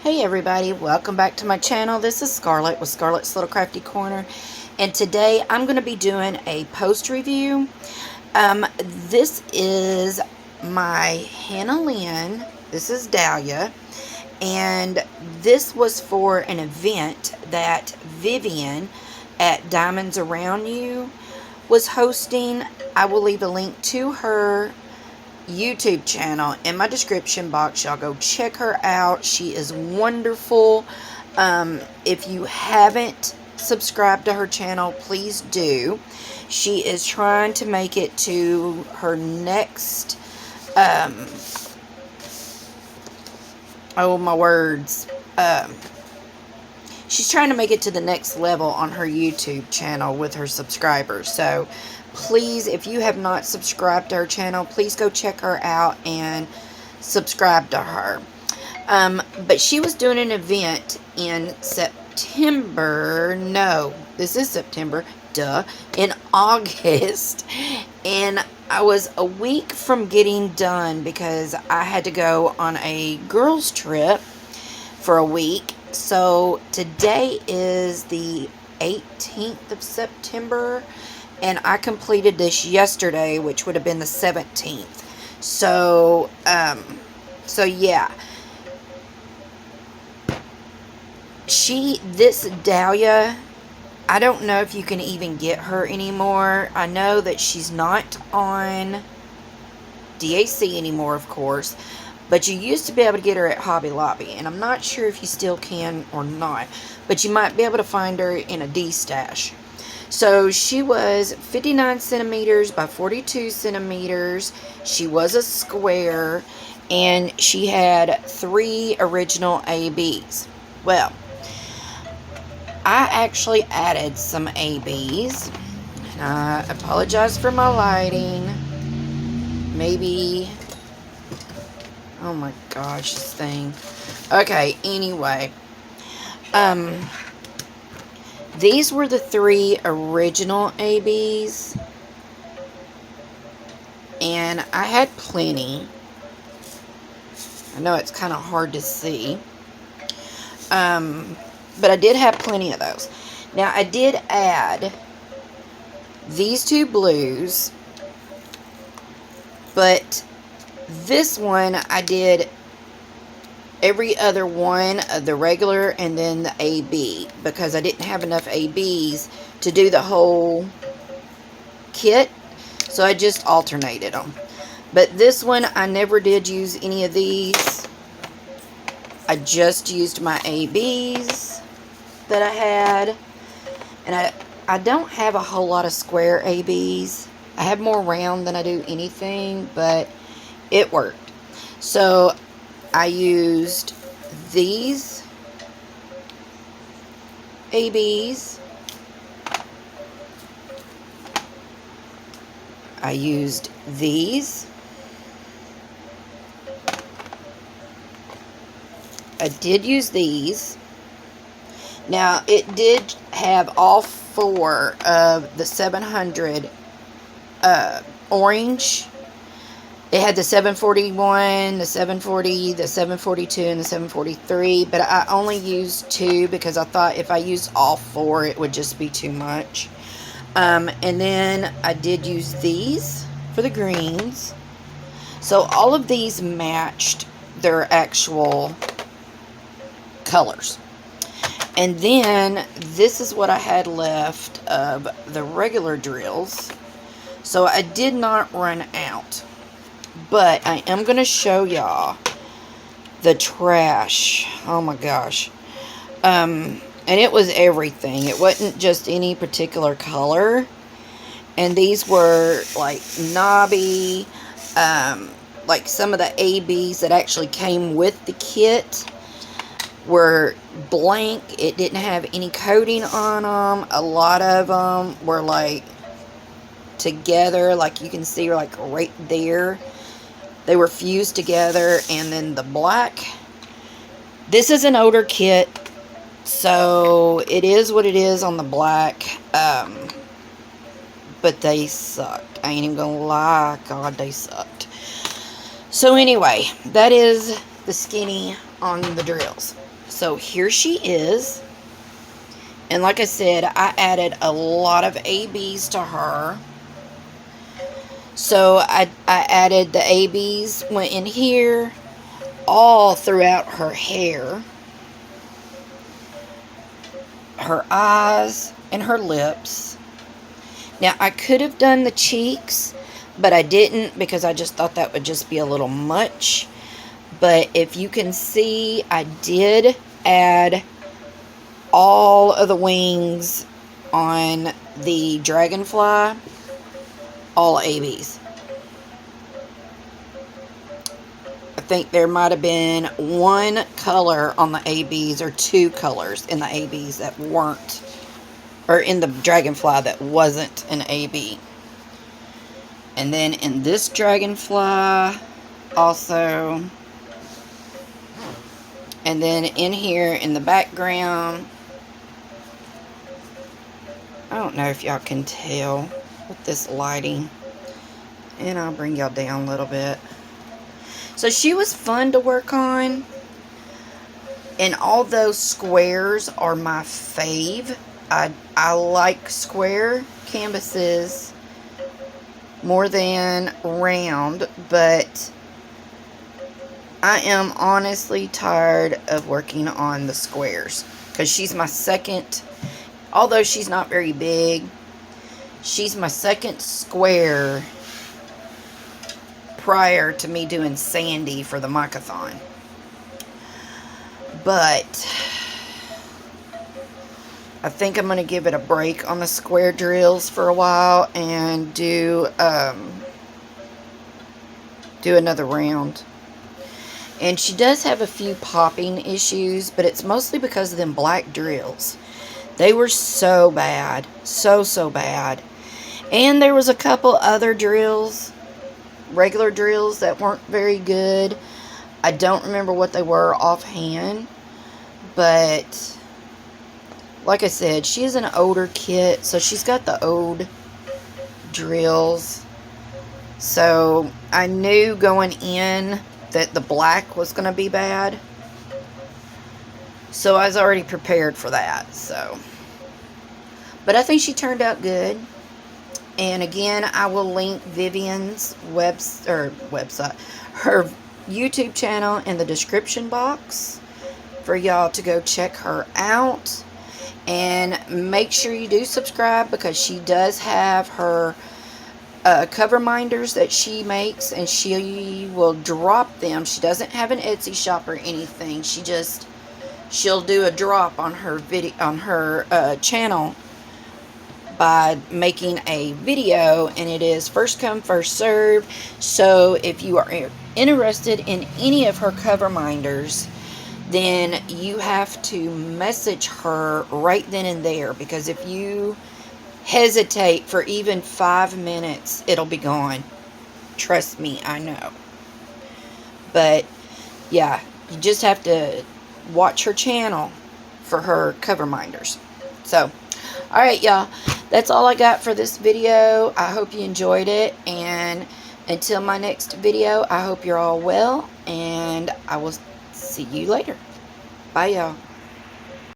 Hey everybody, welcome back to my channel. This is Scarlet with Scarlet's Little Crafty Corner, and today I'm going to be doing a post review. This is my Hannah Lynn. This is Dahlia, and this was for an event that Vivian at Diamonds Around You was hosting. I will leave a link to her YouTube channel in my description box. Y'all go check her out. She is wonderful. If you haven't subscribed to her channel, please do. She is trying to make it to her next oh my words, she's trying to make it to the next level on her YouTube channel with her subscribers. So please, if you have not subscribed to her channel, please go check her out and subscribe to her. But she was doing an event in September. No, this is September. Duh. In August. And I was a week from getting done because I had to go on a girls' trip for a week. So today is the 18th of September. And I completed this yesterday, which would have been the 17th. So, yeah. This Dahlia, I don't know if you can even get her anymore. I know that she's not on DAC anymore, of course. But you used to be able to get her at Hobby Lobby. And I'm not sure if you still can or not. But you might be able to find her in a D-stash. So she was 59 centimeters by 42 centimeters. She was a square, and she had 3 original ABs. Well, I actually added some ABs, and I apologize for my lighting. Maybe, oh my gosh, this thing. Okay, anyway, these were the 3 original ABs, and I had plenty. I know it's kind of hard to see, but I did have plenty of those. Now, I did add these 2 blues, but this one I did every other one of the regular and then the AB, because I didn't have enough ABs to do the whole kit, so I just alternated them. But this one, I never did use any of these. I just used my ABs that I had, and I don't have a whole lot of square ABs. I have more round than I do anything, but it worked. So I used these ABs. I used these. I did use these. Now, it did have all 4 of the 700 orange. It had the 741, the 740, the 742, and the 743, but I only used 2 because I thought if I used all 4, it would just be too much. And then I did use these for the greens. So all of these matched their actual colors. And then this is what I had left of the regular drills. So I did not run out. But I am going to show y'all the trash. Oh my gosh. And it was everything. It wasn't just any particular color. And these were like knobby. Like some of the ABs that actually came with the kit were blank. It didn't have any coating on them. A lot of them were like together. Like you can see like right there. They were fused together. And then the black. This is an older kit, so it is what it is on the black. But they sucked. I ain't even gonna lie. God, they sucked. So anyway, that is the skinny on the drills. So here she is. And like I said, I added a lot of ABs to her. So I added the ABs, went in here, all throughout her hair, her eyes, and her lips. Now, I could have done the cheeks, but I didn't because I just thought that would just be a little much. But if you can see, I did add all of the wings on the dragonfly, all ABs. I think there might have been one color on the ABs or two colors in the ABs that weren't, or in the dragonfly that wasn't an AB. And then in this dragonfly also. And then in here in the background, I don't know if y'all can tell with this lighting. And I'll bring y'all down a little bit. So she was fun to work on. And all those squares are my fave. I like square canvases more than round, but I am honestly tired of working on the squares because she's my second, although she's not very big, she's my second square prior to me doing Sandy for the Mic-a-thon. But I think I'm going to give it a break on the square drills for a while and do another round. And she does have a few popping issues, but it's mostly because of them black drills. They were so bad. So bad. And there was a couple other drills, regular drills, that weren't very good. I don't remember what they were offhand. But like I said, she's an older kit, so she's got the old drills. So I knew going in that the black was going to be bad. So I was already prepared for that. So, but I think she turned out good. And again, I will link Vivian's website, her YouTube channel in the description box for y'all to go check her out. And make sure you do subscribe because she does have her cover minders that she makes, and she will drop them. She doesn't have an Etsy shop or anything. She'll do a drop on her channel by making a video, and it is first come first serve. So if you are interested in any of her cover minders, then you have to message her right then and there, because if you hesitate for even 5 minutes, it'll be gone. Trust me, I know. But yeah, you just have to watch her channel for her cover minders. So, alright y'all, that's all I got for this video. I hope you enjoyed it, and until my next video, I hope you're all well, and I will see you later. Bye y'all.